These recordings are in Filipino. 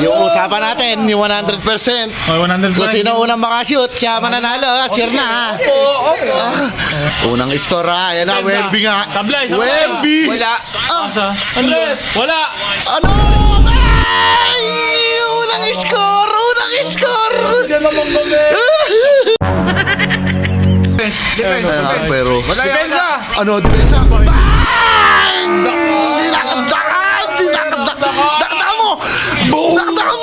Yung usapan natin, yung 100%. Oh, 100%. Kung sino unang makashoot, siya mananalo. Sure na ha. Unang score ha. Ayan na, Wemby nga. Tablay. Wemby! Wala. Andres. Wala. Ano? Ay! Unang score! Unang score! Pero... Depensa. Ano? Depensa? Bang! Dinakdakan! Dakdakan mo! Dakdakan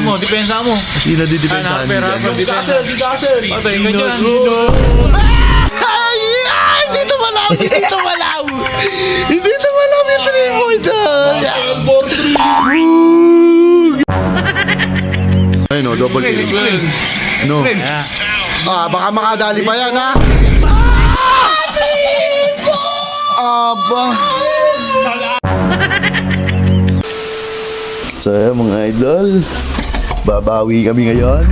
mo! Depensa mo. Sino didepensahan niya? Di-gasser. Patay ka dyan. Ay! Ay! Dito malaw! Dito malaw! Dito malaw yung 3 point! Ay no, double kill. No. Baka makadali pa yan ha. Aba. So mga idol, babawi kami ngayon.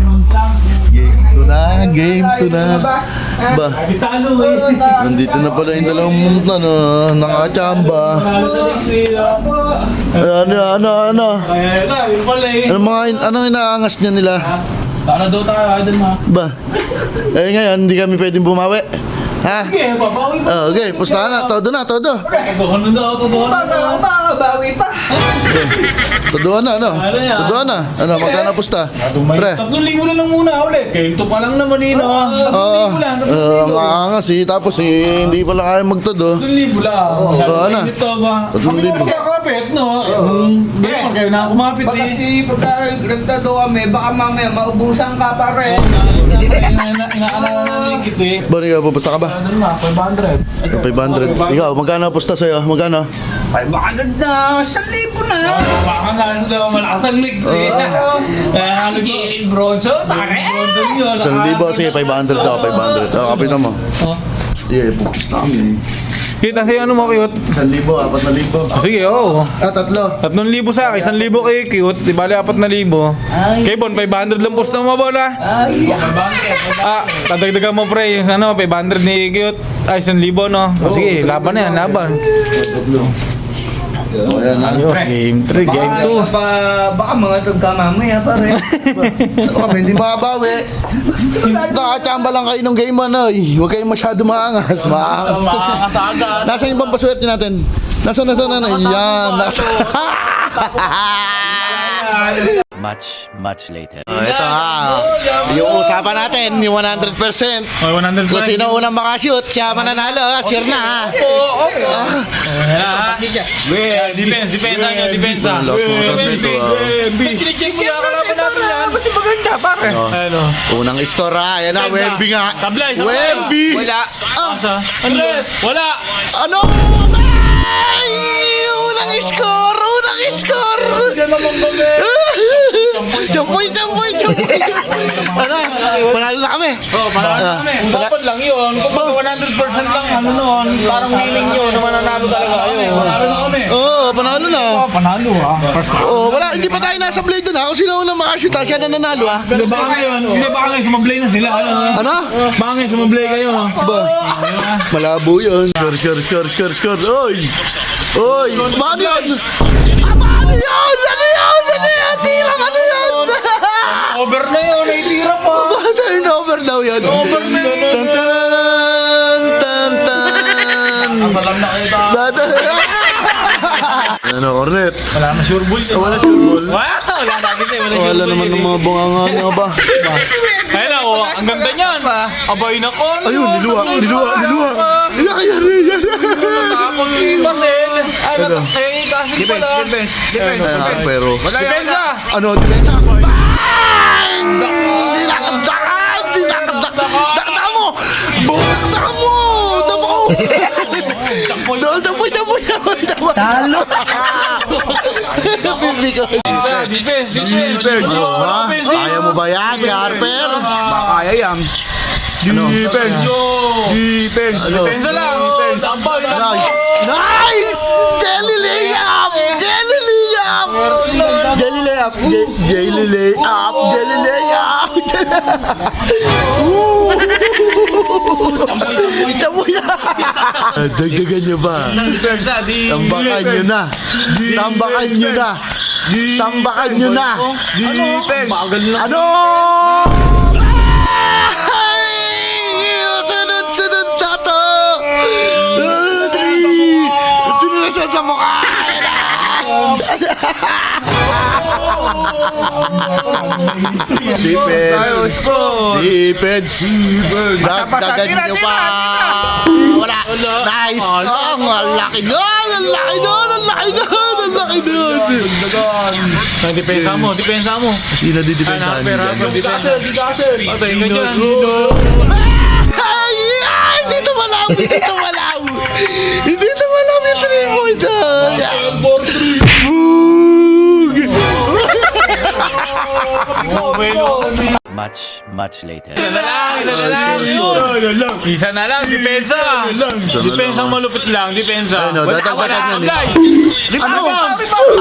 Game 2 na. Ba, nandito na pala yung dalawang nakachamba. Ano mga inaangas niya nila? Para daw tayo, idol mo. Ba, ngayon hindi kami pwedeng bumawi. Ha? Sige, papawi mo. Okay, pustahan na, todo na. Tuduhan na. Makabawi pa. Todoan na, ano? Todoan na. Ano, magkano pusta? Pre. 3,000 na lang muna ulit. Kayo ito pa lang naman yun. Ang aangas eh. Tapos hindi pala kaya magtodo. 3,000 lang. Ano? Ito ba? 3,000. Kami kasi kapit, no? Ganyan, kayo na kumapit Baka eh. kasi pagka nagtado kami, baka mamaya maubusan ka pa rin. Inaalala namin kito eh. Bani ka, pupusta ka ba? Ano naman, 500. 500. Ikaw, magkano pusta sa'yo? Magkano? 500 na, 1,000 na. Baka nga sila malakas ang legs eh. Ano Sige, bronzo, pare. Bronzo yun. 1,000. Sige, 500 daw, 500. Kapitan mo. Sige, pupusta kami. Kita si ano mo, cute? 1,000, 4,000. Sige, oo. 3. 3,000 sa akin, 1,000 kay cute. Di bali 4,000. Kay Bon, 500 lang post na mo, Bon ha? Ay, Dadagdagan mo pre, yung ano, 500 ni cute. Ay, 1,000 no? Sige, laban na yan, laban. Ayan na. Ayos, game 3, game 2. baka mga tugka mamaya pa rin. Ano kami, hindi makabawi. Nakachamba lang kayo nung game 1 Huwag kayong masyado maangas. Maangas. agad. Nasaan yung pampaswerte natin? Nasaan na? Yan. Much later. Ito ha. Yung usapan natin, yung 100%. Oh, 100 Kung sino unang makashoot, siya mananalo. Sure na ha. Depensa. Lost motion dito. Sinicheck mo yung kalaban natin yan. Kasi maganda, pare. Ano? Unang score ha. Ayan na, Wemby nga. Tablay. Wemby! Wala. Andres. Wala. Ano? Ay! Unang score! Jampoy! Ano? Panalo na kami. Usapan lang yun. Kung 100% lang, ano nun, parang feeling nyo na mananalo talaga kayo. Panalo na kami. Oo, panalo na. Panalo ah. Oo, wala. Hindi pa tayo nasa play doon ha. Kung sino unang makashoot, siya na nanalo ha. Hindi baka ngayon sumablay na sila. Ano? Baka ngayon sumablay kayo. Ba? Malabo yun. Score. Oy! Paano yun? Paano yun? Tirang ano yun? Over na yun, naitira pa. Turnover daw yun. Over na yun. Tan. Asalam na kayo ta. Ano, Ornet? Wala na sure ball. Wala sure ball. Wala na kasi. Wala naman ng mga bunganga nyo ba? Ayun na, ang ganda niyan. Abay na ko. Ayun, niluwa. Yan. Tapos Basel. Ano, kaya ikasip pala. Pero... Depensa. Ano, depensa? Bang! Dinakdakan! Dakdakan mo! Talo! Defense. Kaya mo ba yan, Harper? Kaya yan. Defense. Ano? Depensa lang. Abay na. Nice! Jelly layup! Dagdagan nyo ba? Tambakan nyo na. Tambakan nyo na. Tambakan nyo na. Bagal na. Ano? Ay! Sunod-sunod na to. Tinasan sa mukha. Defense. Defense. Dagdagan nyo pa. Wala. Nice. Oh, ang laki nun. Ang laki nun. Ang laki nun. Ang laki nun. Depensa mo, depensa mo. Sino didepensahan nyo dyan? Di gasel. Patay ka dyan. Ay! Ay! Dito malaw! Dito malaw! Dito malaw yung 3 point! Much later. Isa na lang, depensa. Depensa malupit lang, depensa. Ano, dadagdagan yan eh. Guys. Ano?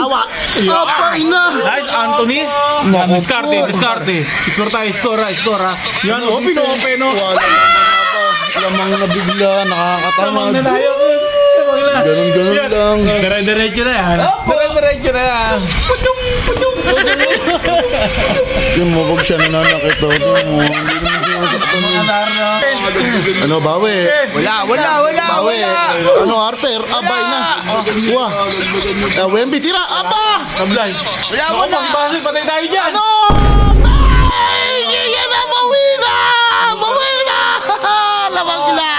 Awa! Apay na! Nice, Anthony. Naku Diskarte, po. diskarte. Score tayo, score ha. Yan, pino-open no. Wala naman na ba? Lamang na bigla, Tamang nakakatamad. na tayo. Tamang na. Ganun-ganun Yan. lang. Dire-diretso na yan. Dire-diretso na yan. Yung mo, pag siya nananakit daw, yung mo, hindi naman siya masaktan. Ano, bawi? Bawi. Ano, Harper? Abay na. Wah. Wemby, tira. Aba! Sablay. Wala. Pagbasa, patay tayo dyan. Ano? Ay! Kaya na, bawi na! Bawi na! Lamang na!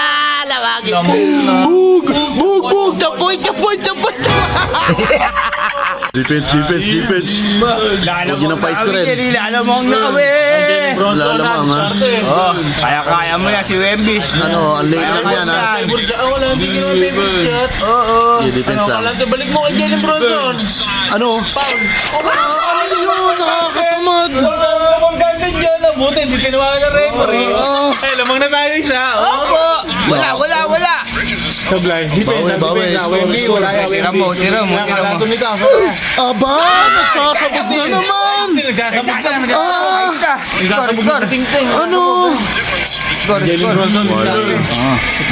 Lamang na! Bug! Bug! Bug! Chapoy! Chapoy! Chapoy! Defense! Defense! Defense! Huwag yun ang pais ko rin. Lalamang na kami. Lalamang, ha? Kaya mo yan si Wemby. Ano, ang late lang yan, ha? Wala, hindi ka naman shot. Yung defense lang. Balik mo kay Jalen Bronson. Ano? Ano yun? Nakakatamad. Ang ganda dyan. Buti, hindi tinawagan ng referee. Ay, lamang na tayo isa. Opo. Wala. Sablay. Bawi. Wemby, wala yan. Tira mo. Nakalato nito. Aba! Nagsasabog na naman! Nagsasabot na. Score. Ano? Jalen Bronson.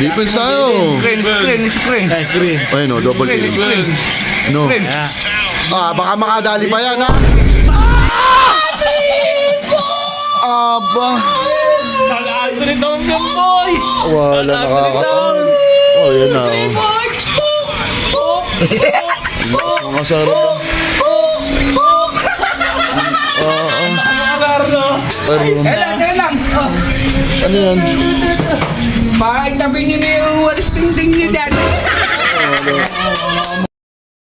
Defense tayo. Screen. Nice free. Ayun o, double kill. No. Baka makadali pa yan, ha? Aba! Anthony Thompson, boy. Wala, nakakatamad. Oh, yan na. Mga sarap. Pero, Teka lang. ano yan? Bakit tabi niyo na yung walis ting-ting niyo dyan?